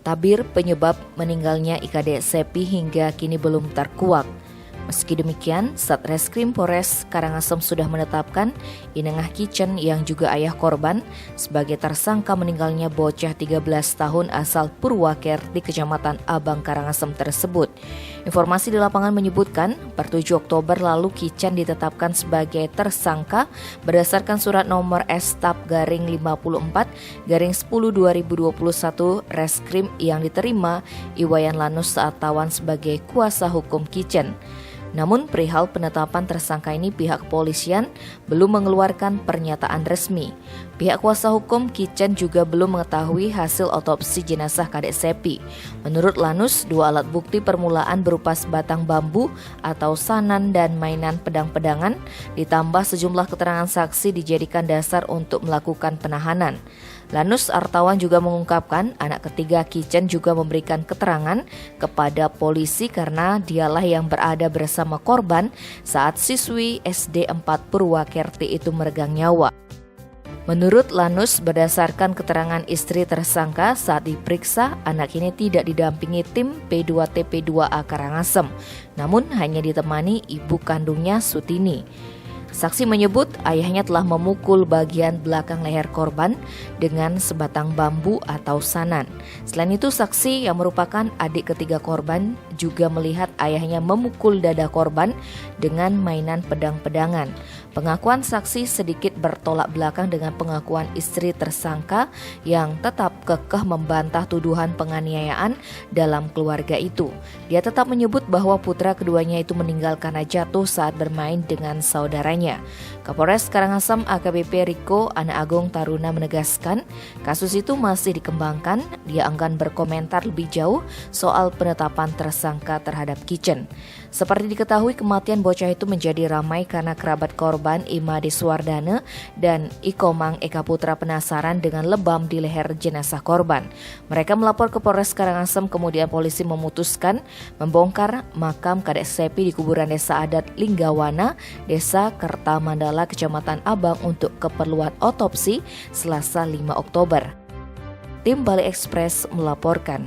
Tabir penyebab meninggalnya IKD Sepi hingga kini belum terkuak. Meski demikian, Satreskrim Polres Karangasem sudah menetapkan Inengah Kitchen yang juga ayah korban sebagai tersangka meninggalnya bocah 13 tahun asal Purwakerti, Kecamatan Abang, Karangasem tersebut. Informasi di lapangan menyebutkan, per 7 Oktober lalu Kitchen ditetapkan sebagai tersangka berdasarkan surat nomor S-10/54/10/2021 Reskrim yang diterima Iwayan Lanus saat tawan sebagai kuasa hukum Kitchen. Namun perihal penetapan tersangka ini pihak kepolisian belum mengeluarkan pernyataan resmi. Pihak kuasa hukum Kitchen juga belum mengetahui hasil otopsi jenazah Kadek Sepi. Menurut Lanus, 2 alat bukti permulaan berupa sebatang bambu atau sanan dan mainan pedang-pedangan ditambah sejumlah keterangan saksi dijadikan dasar untuk melakukan penahanan. Lanus Artawan juga mengungkapkan anak ketiga Kitchen juga memberikan keterangan kepada polisi karena dialah yang berada bersama korban saat siswi SD 4 Purwakerti itu meregang nyawa. Menurut Lanus, berdasarkan keterangan istri tersangka saat diperiksa, anak ini tidak didampingi tim P2TP2A Karangasem, namun hanya ditemani ibu kandungnya Sutini. Saksi menyebut ayahnya telah memukul bagian belakang leher korban dengan sebatang bambu atau sanan. Selain itu, saksi yang merupakan adik ketiga korban juga melihat ayahnya memukul dada korban dengan mainan pedang-pedangan. Pengakuan saksi sedikit bertolak belakang dengan pengakuan istri tersangka yang tetap kekeh membantah tuduhan penganiayaan dalam keluarga itu. Dia tetap menyebut bahwa putra keduanya itu meninggal karena jatuh saat bermain dengan saudaranya. Kapolres Karangasem AKBP Riko Ana Agung Taruna menegaskan kasus itu masih dikembangkan. Dia enggan berkomentar lebih jauh soal penetapan tersangka terhadap Kitchen. Seperti diketahui, kematian bocah itu menjadi ramai karena kerabat korban Ima Deswardana dan Ikomang Eka Putra penasaran dengan lebam di leher jenazah korban. Mereka melapor ke Polres Karangasem, kemudian polisi memutuskan membongkar makam Kadek Sepi di kuburan Desa Adat Linggawana, Desa Kertamandala, Kecamatan Abang untuk keperluan otopsi Selasa 5 Oktober. Tim Bali Express melaporkan.